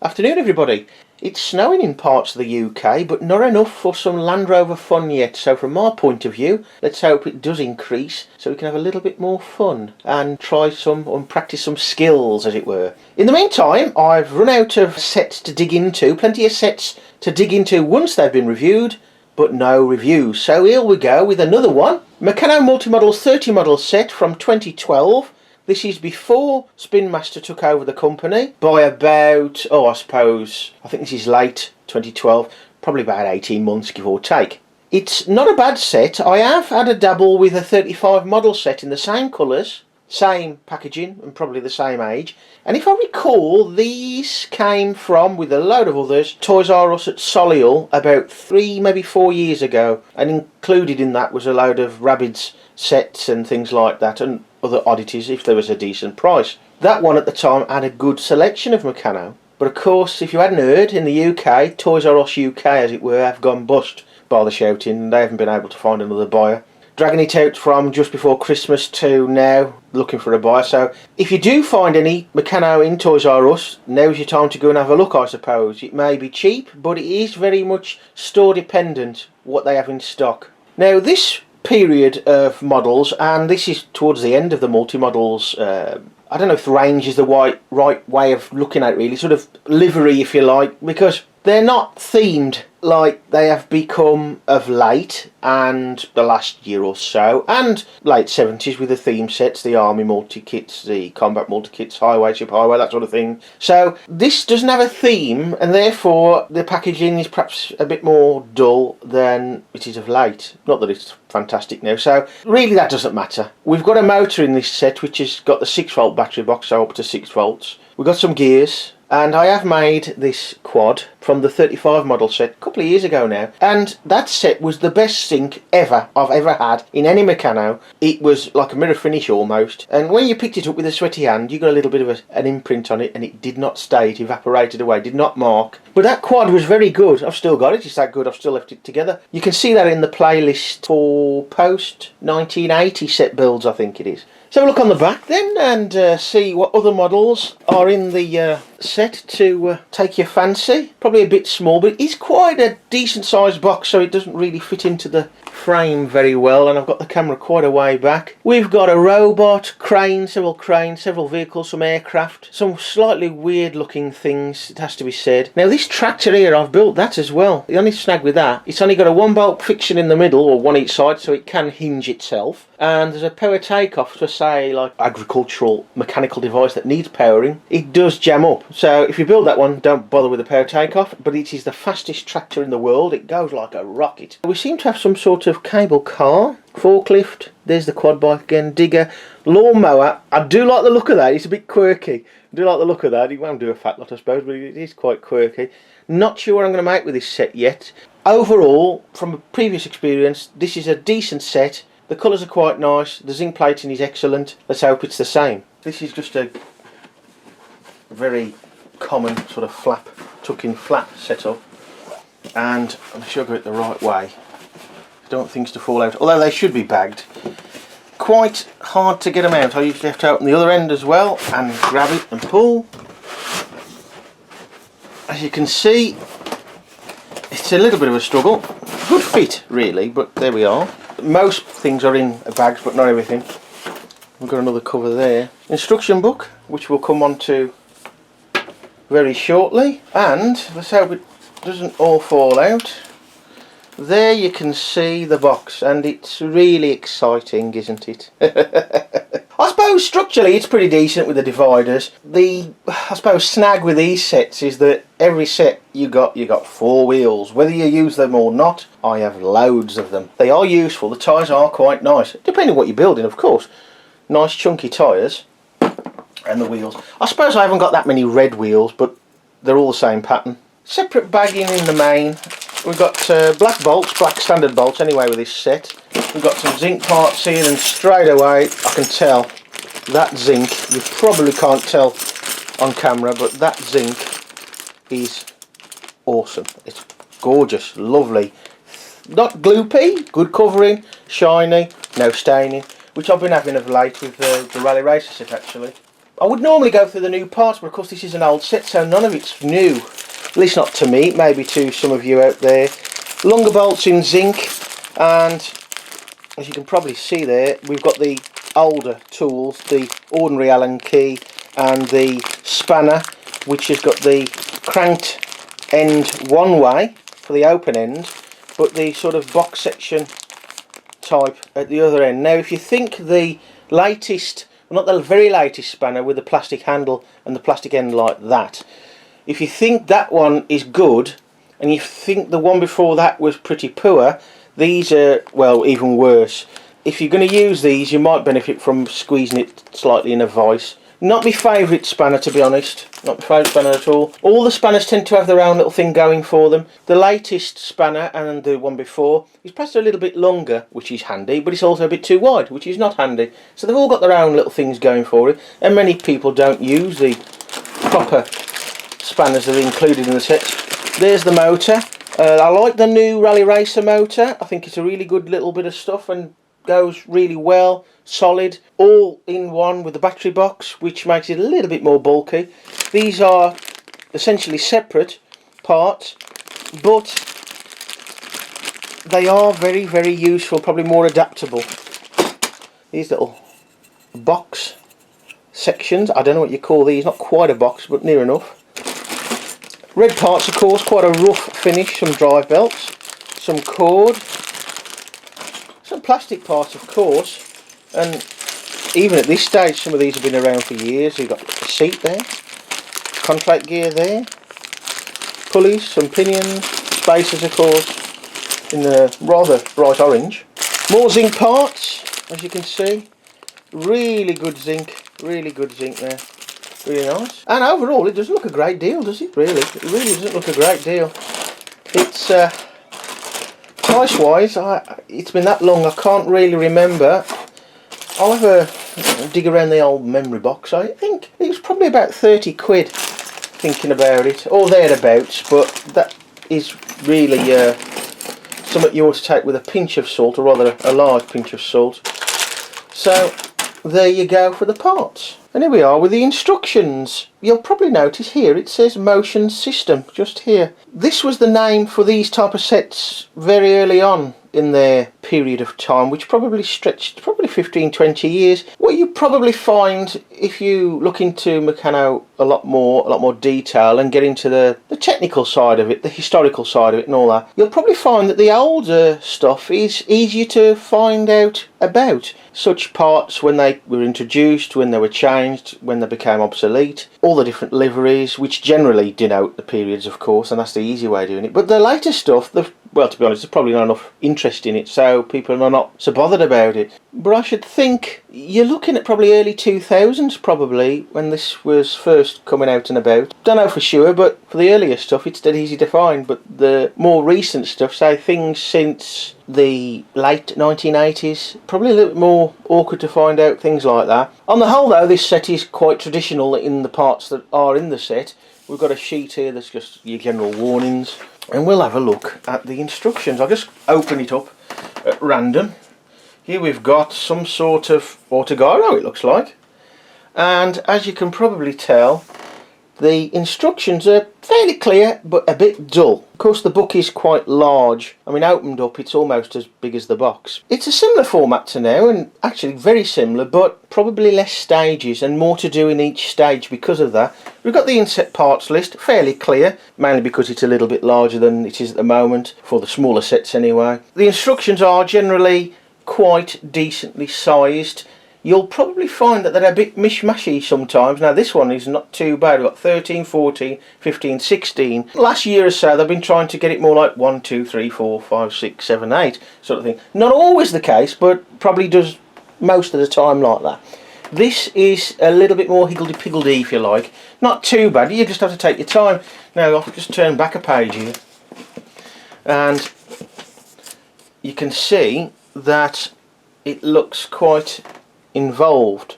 Afternoon everybody. It's snowing in parts of the UK, but not enough for some Land Rover fun yet, so from our point of view, let's hope it does increase so we can have a little bit more fun and try some and practice some skills, as it were. In the meantime, I've run out of sets to dig into, plenty of sets to dig into once they've been reviewed, but no reviews. So here we go with another one. Meccano Multimodels 30 model set from 2012. This is before Spin Master took over the company by about, I think this is late 2012, probably about 18 months give or take. It's not a bad set. I have had a dabble with a 35 model set in the same colours, same packaging and probably the same age. And if I recall, these came from, with a load of others, Toys R Us at Solihull about 3, maybe 4 years ago. And included in that was a load of Rabbids sets and things like that, and other oddities if there was a decent price. That one at the time had a good selection of Meccano, but of course, if you hadn't heard, in the UK, Toys R Us UK as it were, have gone bust by the shouting, and they haven't been able to find another buyer. Dragging it out from just before Christmas to now, looking for a buyer. So if you do find any Meccano in Toys R Us, now's your time to go and have a look, I suppose. It may be cheap, but it is very much store dependent what they have in stock. Now this period of models, and this is towards the end of the multi-models, I don't know if range is the right way of looking at it really, sort of livery if you like, because they're not themed like they have become of late and the last year or so, and late 70s with the theme sets, the army multi-kits, the combat multi-kits, highway, superhighway, that sort of thing. So this doesn't have a theme, and therefore the packaging is perhaps a bit more dull than it is of late. Not that it's fantastic now, so really that doesn't matter. We've got a motor in this set which has got the 6-volt battery box, so up to 6 volts. We've got some gears, and I have made this quad from the 35 model set a couple of years ago now, and that set was the best sync ever I've ever had in any Meccano. It was like a mirror finish almost, and when you picked it up with a sweaty hand you got a little bit of an imprint on it, and it did not stay, it evaporated away, did not mark. But that quad was very good. I've still got it, it's that good, I've still left it together. You can see that in the playlist for post 1980 set builds, I think it is. So look on the back then and see what other models are in the set to take your fancy. Probably a bit small, but it's quite a decent sized box, so it doesn't really fit into the frame very well, and I've got the camera quite a way back. We've got a robot, cranes, several vehicles, some aircraft, some slightly weird looking things, it has to be said. Now this tractor here, I've built that as well. The only snag with that, it's only got a 1-bolt fiction in the middle, or one each side, so it can hinge itself. And there's a power takeoff for, say, like agricultural mechanical device that needs powering. It does jam up, so if you build that one, don't bother with the power takeoff, but it is the fastest tractor in the world. It goes like a rocket. We seem to have some sort of cable car, forklift, there's the quad bike again, digger, lawnmower. I do like the look of that, it's a bit quirky. I do like the look of that. It won't do a fat lot I suppose, but it is quite quirky. Not sure what I'm going to make with this set yet. Overall, from a previous experience, this is a decent set. The colours are quite nice, the zinc plating is excellent. Let's hope it's the same. This is just a very common sort of flap, tuck-in flap setup, and I'm sure I got it the right way. I don't want things to fall out, although they should be bagged. Quite hard to get them out. I usually have to open the other end as well and grab it and pull. As you can see, it's a little bit of a struggle. Good fit really, but there we are. Most things are in bags, but not everything. We've got another cover there. Instruction book, which we'll come on to very shortly, and let's hope it doesn't all fall out. There you can see the box, and it's really exciting, isn't it? I suppose structurally it's pretty decent with the dividers. The, I suppose, snag with these sets is that every set you got 4 wheels. Whether you use them or not, I have loads of them. They are useful, the tyres are quite nice, depending on what you're building of course. Nice chunky tyres. And the wheels. I suppose I haven't got that many red wheels, but they're all the same pattern. Separate bagging in the main. We've got black bolts, black standard bolts anyway with this set. We've got some zinc parts here, and straight away I can tell that zinc, you probably can't tell on camera, but that zinc is awesome. It's gorgeous, lovely. Not gloopy, good covering, shiny, no staining, which I've been having of late with the Rally Racer set actually. I would normally go through the new parts, but of course this is an old set, so none of it's new. At least not to me, maybe to some of you out there. Longer bolts in zinc, and as you can probably see there, we've got the older tools, the ordinary Allen key and the spanner, which has got the cranked end one way for the open end, but the sort of box section type at the other end. Now if you think the latest, well, not the very latest spanner with the plastic handle and the plastic end like that, if you think that one is good and you think the one before that was pretty poor, these are, well, even worse. If you're going to use these, you might benefit from squeezing it slightly in a vise. Not my favourite spanner, to be honest. Not my favourite spanner at all. All the spanners tend to have their own little thing going for them. The latest spanner and the one before is perhaps a little bit longer, which is handy, but it's also a bit too wide, which is not handy. So they've all got their own little things going for it, and many people don't use the proper spanners that are included in the set. There's the motor. I like the new Rally Racer motor. I think it's a really good little bit of stuff and goes really well, solid, all in one with the battery box, which makes it a little bit more bulky. These are essentially separate parts, but they are very, very useful, probably more adaptable. These little box sections, I don't know what you call these, not quite a box, but near enough. Red parts, of course, quite a rough finish, some drive belts, some cord, some plastic parts, of course, and even at this stage some of these have been around for years. You've got a seat there, contact gear there, pulleys, some pinions, spacers, of course, in the rather bright orange. More zinc parts, as you can see. Really good zinc there. Really nice. And overall, it doesn't look a great deal, does it? Really, it really doesn't look a great deal. It's price wise, it's been that long I can't really remember. I'll have a dig around the old memory box. I think it was probably about 30 quid, thinking about it, or thereabouts, but that is really something you ought to take with a pinch of salt, or rather a large pinch of salt. So there you go for the parts. And here we are with the instructions. You'll probably notice here it says motion system, just here. This was the name for these type of sets very early on in their period of time, which probably stretched probably 15-20 years. What you probably find if you look into Meccano a lot more detail and get into the technical side of it, the historical side of it and all that, you'll probably find that the older stuff is easier to find out about. Such parts when they were introduced, when they were changed, when they became obsolete, all the different liveries, which generally denote the periods, of course, and that's the easy way of doing it. But the later stuff, well, to be honest, there's probably not enough interest in it, so people are not so bothered about it. But I should think you're looking at probably early 2000s, probably, when this was first coming out and about. Don't know for sure, but for the earlier stuff, it's dead easy to find. But the more recent stuff, say things since the late 1980s, probably a little bit more awkward to find out things like that. On the whole, though, this set is quite traditional in the parts that are in the set. We've got a sheet here that's just your general warnings, and we'll have a look at the instructions. I'll just open it up at random. Here we've got some sort of autogyro, it looks like, and as you can probably tell, the instructions are fairly clear but a bit dull. Of course, the book is quite large. I mean, opened up it's almost as big as the box. It's a similar format to now, and actually very similar, but probably less stages and more to do in each stage because of that. We've got the inset parts list, fairly clear, mainly because it's a little bit larger than it is at the moment, for the smaller sets anyway. The instructions are generally quite decently sized. You'll probably find that they're a bit mishmashy sometimes. Now this one is not too bad. We've got 13, 14, 15, 16. Last year or so they've been trying to get it more like 1, 2, 3, 4, 5, 6, 7, 8 sort of thing. Not always the case, but probably does most of the time like that. This is a little bit more higgledy-piggledy, if you like. Not too bad, you just have to take your time. Now I'll just turn back a page here, and you can see that it looks quite involved.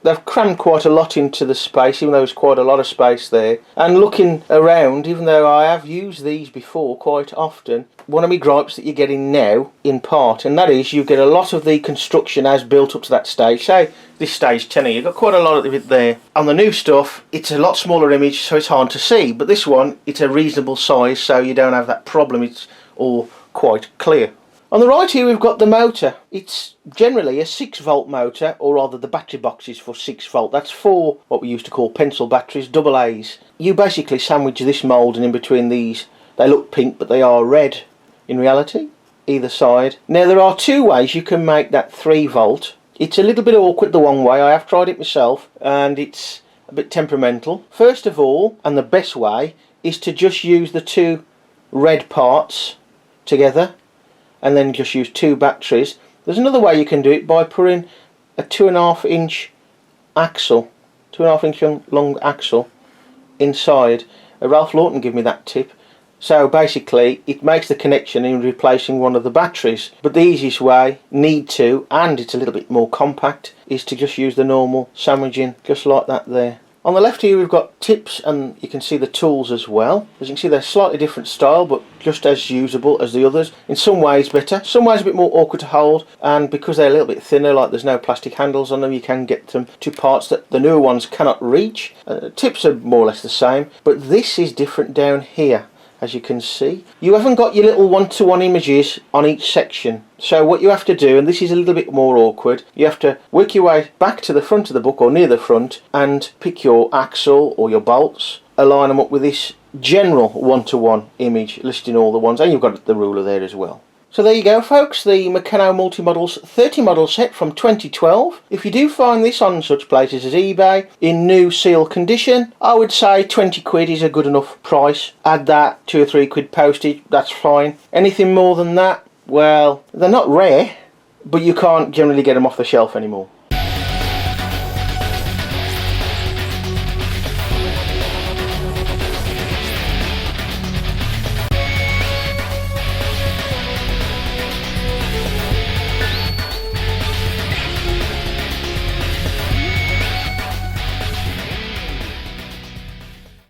they've crammed quite a lot into the space, even though there's quite a lot of space there. And looking around, even though I have used these before quite often, one of my gripes that you're getting now, in part, and that is you get a lot of the construction as built up to that stage. Say this stage 10 here, you've got quite a lot of it there. On the new stuff, it's a lot smaller image, so it's hard to see, but this one, it's a reasonable size, so you don't have that problem. It's all quite clear. On the right here we've got the motor. It's generally a 6-volt motor, or rather the battery box is for 6 volt. That's for what we used to call pencil batteries, double A's. You basically sandwich this mould, and in between these, they look pink but they are red in reality, either side. Now there are 2 ways you can make that 3 volt. It's a little bit awkward the one way. I have tried it myself and it's a bit temperamental. First of all, and the best way, is to just use the 2 red parts together and then just use 2 batteries. There's another way you can do it by putting a 2.5 inch axle, 2.5 inch long axle inside. Ralph Lawton gave me that tip. So basically it makes the connection in replacing one of the batteries. But the easiest way, and it's a little bit more compact, is to just use the normal sandwiching, just like that there. On the left here we've got tips, and you can see the tools as well. As you can see, they're slightly different style but just as usable as the others. In some ways better, some ways a bit more awkward to hold, and because they're a little bit thinner, like there's no plastic handles on them, you can get them to parts that the newer ones cannot reach. Tips are more or less the same, but this is different down here. As you can see, you haven't got your little one-to-one images on each section. So what you have to do, and this is a little bit more awkward, you have to work your way back to the front of the book, or near the front, and pick your axle or your bolts, align them up with this general one-to-one image listing all the ones, and you've got the ruler there as well. So there you go folks, the Meccano Multimodels 30 model set from 2012. If you do find this on such places as eBay in new seal condition, I would say 20 quid is a good enough price. Add that 2 or 3 quid postage, that's fine. Anything more than that, well, they're not rare, but you can't generally get them off the shelf anymore.